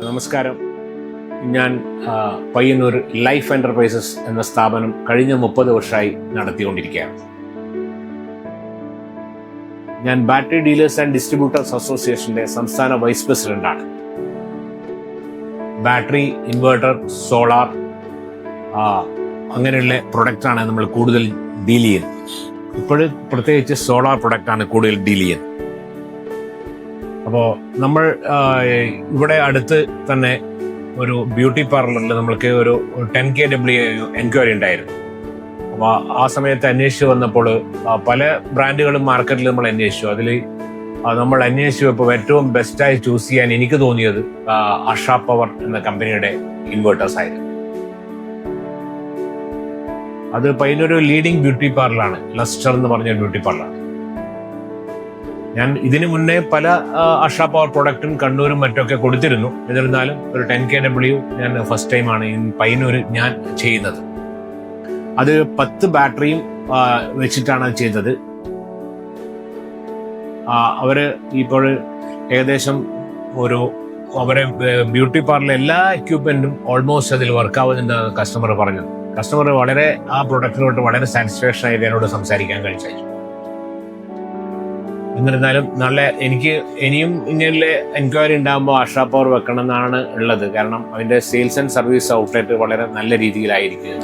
നമസ്കാരം. ഞാൻ Payyanur life enterprises എന്ന സ്ഥാപനം കഴിഞ്ഞ 30 വർഷമായി നടത്തിക്കൊണ്ടിരിക്കുകയാണ്. ഞാൻ ബാറ്ററി ഡീലേഴ്സ് ആൻഡ് ഡിസ്ട്രിബ്യൂട്ടേഴ്സ് അസോസിയേഷൻ്റെ സംസ്ഥാന വൈസ് പ്രസിഡൻ്റാണ്. ബാറ്ററി, ഇൻവേർട്ടർ, സോളാർ അങ്ങനെയുള്ള പ്രൊഡക്റ്റാണ് നമ്മൾ കൂടുതൽ ഡീൽ ചെയ്യുന്നത്. ഇപ്പോഴും പ്രത്യേകിച്ച് സോളാർ പ്രൊഡക്റ്റാണ് കൂടുതൽ ഡീൽ ചെയ്യുന്നത്. അപ്പോൾ നമ്മൾ ഇവിടെ അടുത്ത് തന്നെ ഒരു ബ്യൂട്ടി പാർലറിൽ നമ്മൾക്ക് ഒരു 10 kW എൻക്വയറി ഉണ്ടായിരുന്നു. അപ്പോൾ ആ സമയത്ത് അന്വേഷിച്ച് വന്നപ്പോൾ പല ബ്രാൻഡുകളും മാർക്കറ്റിൽ നമ്മൾ അന്വേഷിച്ചു. അതിൽ നമ്മൾ അന്വേഷിച്ചപ്പോൾ ഏറ്റവും ബെസ്റ്റായി ചൂസ് ചെയ്യാൻ എനിക്ക് തോന്നിയത് ആഷാ പവർ എന്ന കമ്പനിയുടെ ഇൻവേർട്ടേഴ്സ് ആയിരുന്നു. അത് പയ്യന്നൂർ ലീഡിംഗ് ബ്യൂട്ടി പാർലറാണ്, ലസ്റ്റർ എന്ന് പറഞ്ഞ ബ്യൂട്ടി പാർലറാണ്. ഞാൻ ഇതിനു മുന്നേ പല ആഷാ പവർ പ്രൊഡക്റ്റും കണ്ണൂരും മറ്റൊക്കെ കൊടുത്തിരുന്നു. എന്നിരുന്നാലും ഒരു 10 kW ഞാൻ ഫസ്റ്റ് ടൈമാണ് പയ്യന്നൂർ ഞാൻ ചെയ്യുന്നത്. അത് 10 ബാറ്ററിയും വെച്ചിട്ടാണ് അത് ചെയ്തത്. അവര് ഇപ്പോൾ ഏകദേശം അവരെ ബ്യൂട്ടി പാർലറിലെ എല്ലാ എക്യുപ്മെന്റും ഓൾമോസ്റ്റ് അതിൽ വർക്കാവുന്നുണ്ട് കസ്റ്റമർ പറഞ്ഞത്. കസ്റ്റമർ വളരെ ആ പ്രൊഡക്റ്റിനോട്ട് വളരെ സാറ്റിസ്ഫാക്ഷൻ ആയിട്ട് എന്നോട് സംസാരിക്കാൻ കഴിച്ചു. എന്നിരുന്നാലും എനിക്ക് ഇനിയും ഇങ്ങനെ എൻക്വയറി ഉണ്ടാകുമ്പോൾ ആഷാ പവർ വെക്കണം എന്നാണ് ഉള്ളത്. കാരണം അതിൻ്റെ സെയിൽസ് ആൻഡ് സർവീസ് ഔട്ട്ലെറ്റ് വളരെ നല്ല രീതിയിലായിരിക്കും.